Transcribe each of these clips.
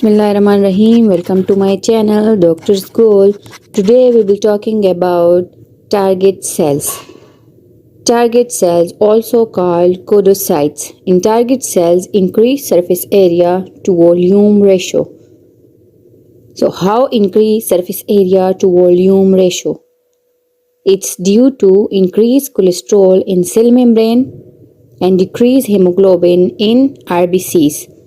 Bismillahirrahmanirrahim. Welcome to my channel Doctor's Goal. Today we will be talking about target cells. Target cells, also called codocytes. In target cells, increase surface area to volume ratio. So how increase surface area to volume ratio? It's due to increased cholesterol in cell membrane and decreased hemoglobin in RBCs.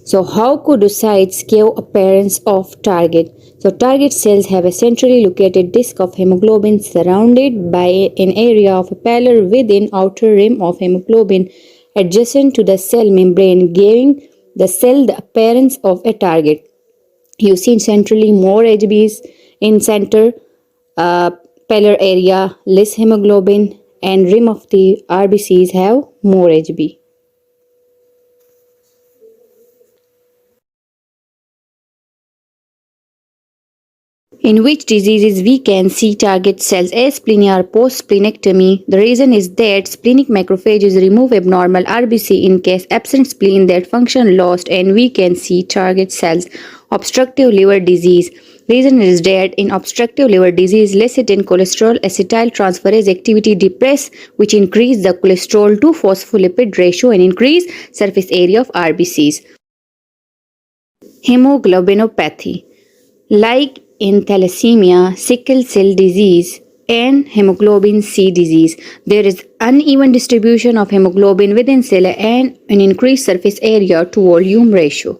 So how codocytes give appearance of target? So target cells have a centrally located disk of hemoglobin surrounded by an area of a pallor within outer rim of hemoglobin adjacent to the cell membrane, giving the cell the appearance of a target. You see centrally more HBs in center, pallor area, less hemoglobin, and rim of the RBCs have more HB. In which diseases we can see target cells as spleenia or post-splenectomy? The reason is that splenic macrophages remove abnormal RBC in case absent spleen that function lost, and we can see target cells. Obstructive liver disease. Reason is that in obstructive liver disease, lecithin cholesterol acetyltransferase activity depress, which increase the cholesterol to phospholipid ratio and increase surface area of RBCs. Hemoglobinopathy. Like in thalassemia, sickle cell disease, and hemoglobin C disease, there is uneven distribution of hemoglobin within cell and an increased surface area to volume ratio.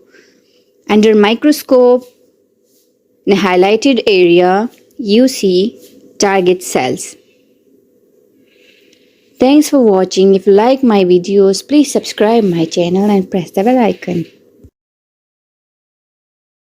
Under microscope, in a highlighted area, you see target cells. Thanks for watching. If you like my videos, please subscribe my channel and press the bell icon.